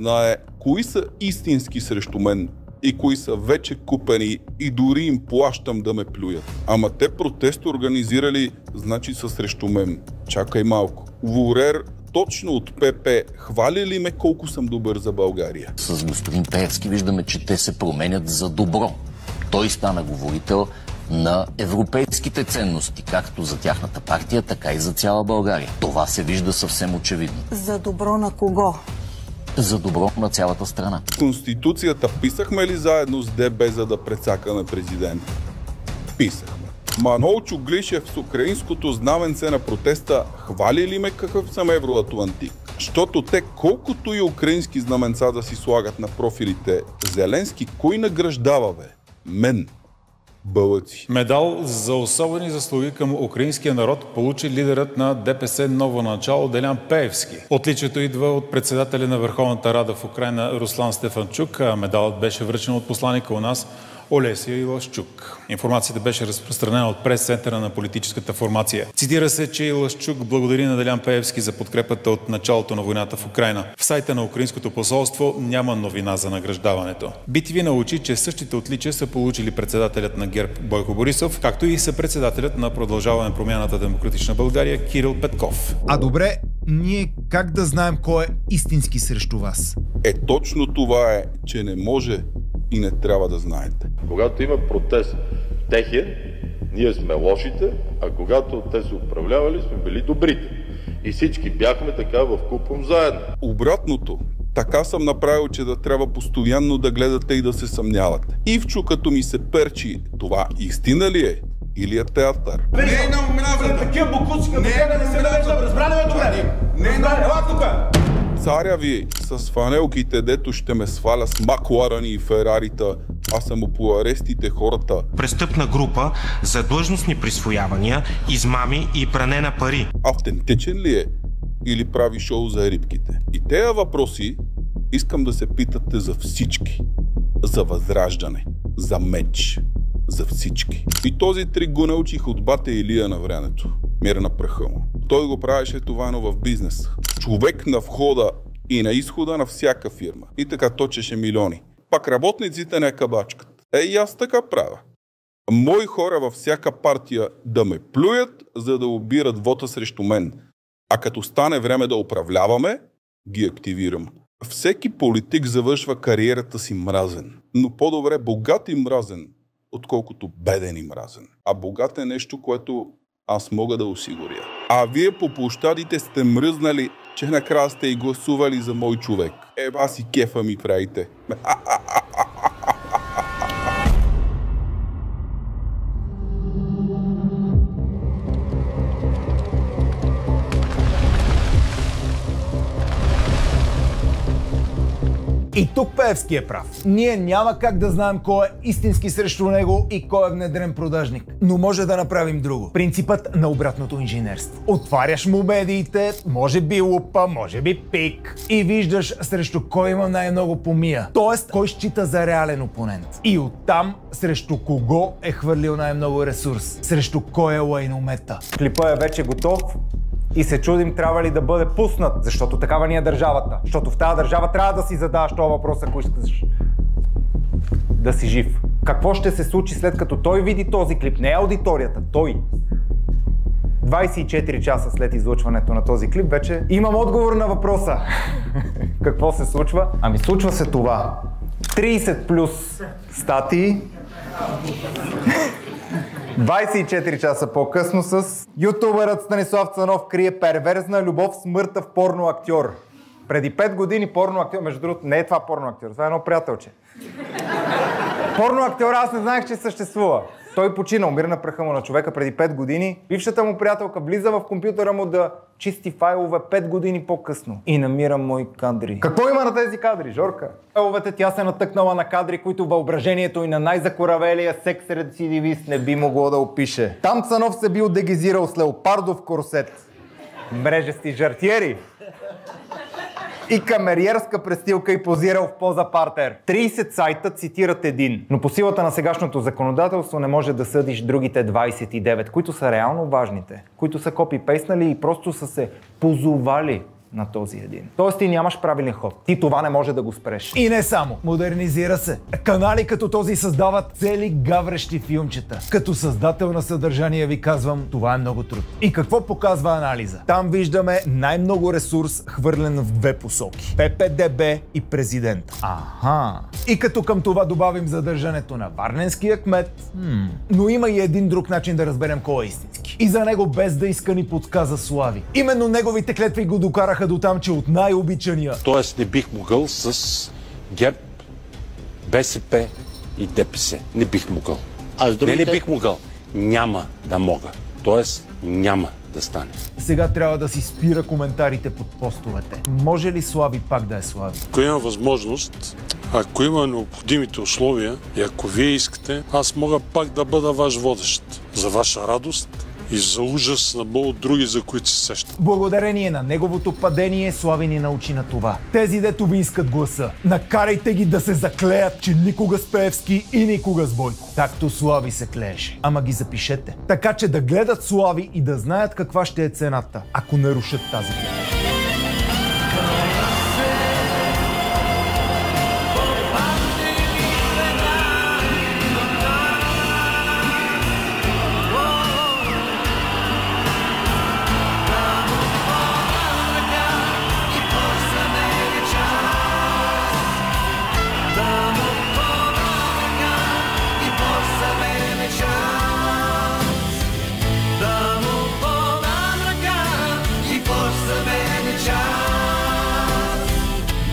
знае кои са истински срещу мен и кои са вече купени и дори им плащам да ме плюят. Ама те протест организирали, значи са срещу мен. Чакай малко. Ворер точно от ПП хвали ли ме колко съм добър за България? С господин Пеевски виждаме, че те се променят за добро. Той стана говорител на европейските ценности, както за тяхната партия, така и за цяла България. Това се вижда съвсем очевидно. За добро на кого? За добро на цялата страна. Конституцията писахме ли заедно с ДБ, за да прецакаме президента? Писахме. Манол Чуглишев с украинското знаменце на протеста хвали ли ме какъв съм евроатлантик? Щото те колкото и украински знаменца да си слагат на профилите, Зеленски кой награждава, бе? Мен. Бълъци. Медал за особени заслуги към украинския народ получи лидерът на ДПС Ново начало Делян Пеевски. Отличието идва от председателя на Върховната Рада в Украйна Руслан Стефанчук, а медалът беше връчен от посланика у нас Олесия Илашчук. Информацията беше разпространена от прес-центъра на политическата формация. Цитира се, че Илашчук благодари на Делян Пеевски за подкрепата от началото на войната в Украйна. В сайта на Украинското посолство няма новина за награждаването. BTV научи, че същите отличия са получили председателят на ГЕРБ Бойко Борисов, както и съпредседателят на Продължаване промяната Демократична България Кирил Петков. А добре, ние как да знаем кой е истински срещу вас? Точно това е, че не може и не трябва да знаете. Когато има протест техен, ние сме лошите, а когато те са управлявали, сме били добрите. И всички бяхме така в купом заедно. Обратното. Така съм направил, че да трябва постоянно да гледате и да се съмнявате. Ивчо, като ми се перчи, това истина ли е? Или е театър? Не е на уминаване. Такива букуци, като гледа не се навежда. Разбрали ме добре? Не е на ела тук. Царя ви с фанелките, дето ще ме сваля с Макларани и Ферарита, а само по арестите хората. Престъпна група за длъжностни присвоявания, измами и пране на пари. Автентичен ли е? Или прави шоу за рибките? И тези въпроси искам да се питате за всички. За Възраждане, за Меч, за всички. И този трик го научих от бата Илия на времето. Мир на праха му. Той го правеше това, но в бизнес. Човек на входа и на изхода на всяка фирма. И така точеше милиони. Пак работниците не кабачкат. И аз така правя. Мои хора във всяка партия да ме плюят, за да обират вота срещу мен. А като стане време да управляваме, ги активирам. Всеки политик завършва кариерата си мразен. Но по-добре богат и мразен, отколкото беден и мразен. А богат е нещо, което аз мога да осигуря. А вие по площадите сте мръзнали, че накрая сте и гласували за мой човек. Аз и кефа ми правите. И тук Пеевски е прав. Ние няма как да знаем кой е истински срещу него и кой е внедрен продажник. Но може да направим друго. Принципът на обратното инженерство. Отваряш му медиите, може би Лупа, може би Пик и виждаш срещу кой има най-много помия. Тоест, кой счита за реален опонент. И оттам срещу кого е хвърлил най-много ресурс. Срещу кой е лайномета. Клипът е вече готов. И се чудим трябва ли да бъде пуснат, защото такава ни е държавата. Защото в тази държава трябва да си задаваш този въпрос, ако искаш да си жив. Какво ще се случи след като той види този клип? Не аудиторията, той. 24 часа след излъчването на този клип вече имам отговор на въпроса. Какво се случва? Ами случва се това. 30 плюс статии. 24 часа по-късно с ютубърът Станислав Цанов крие перверзна любов с мъртъв порно актьор. Преди 5 години порно актьор, между другото не е това порно актьор, това е едно приятелче. Порно актьор аз не знаех, че съществува. Той почина, умира на праха му на човека преди 5 години. Бившата му приятелка влиза в компютъра му да чисти файлове 5 години по-късно. И намира мои кадри. Какво има на тези кадри, Жорка? Файловете тя се натъкнала на кадри, които въображението и на най-закоравелия секс-рецидивист не би могло да опише. Там Цанов се бил дегизирал с леопардов корсет, мрежести жартиери и камериерска престилка и позирал в поза партер. 30 сайта цитират един. Но по силата на сегашното законодателство не може да съдиш другите 29, които са реално важните, които са копи-пейснали и просто са се позовали на този един. Тоест ти нямаш правилен ход. Ти това не може да го спреш. И не само. Модернизира се. Канали като този създават цели гаврещи филмчета. Като създател на съдържание ви казвам, това е много труд. И какво показва анализа? Там виждаме най-много ресурс хвърлен в две посоки. ППДБ и президент. Аха. И като към това добавим задържането на варненския кмет, но има и един друг начин да разберем кой е истински. И за него без да иска ни подсказа Слави. Именно неговите клетви го докараха до там, че от най-обичания. Тоест не бих могъл с ГЕРБ, БСП и ДПС. Не бих могъл. Не бих могъл. Няма да мога. Тоест няма да стане. Сега трябва да си спира коментарите под постовете. Може ли Слави пак да е Слави? Ако има възможност, ако има необходимите условия и ако вие искате, аз мога пак да бъда ваш водещ. За ваша радост и за ужас на много други, за които се сещам. Благодарение на неговото падение, Слави ни научи на това. Тези, дето ви искат гласа, накарайте ги да се заклеят, че никога с Пеевски и никога с Бойко. Както Слави се клееше. Ама ги запишете. Така че да гледат Слави и да знаят каква ще е цената, ако нарушат тази клетва.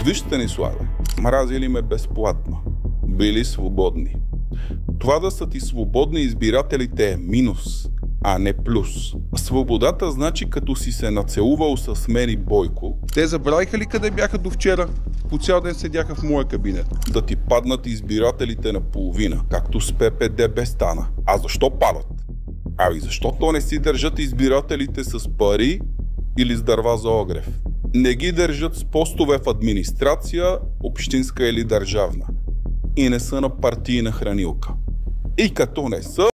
Виж, Станиславе, мразили ме безплатно. Били свободни. Това да са ти свободни избирателите е минус, а не плюс. Свободата значи като си се нацелувал с мен и Бойко. Те забравиха ли къде бяха до вчера? По цял ден седяха в моя кабинет. Да ти паднат избирателите на половина, както с ППДБ стана. А защо падат? Ами защото не си държат избирателите с пари или с дърва за огрев. Не ги държат с постове в администрация, общинска или държавна. И не са на партийна хранилка. И като не са,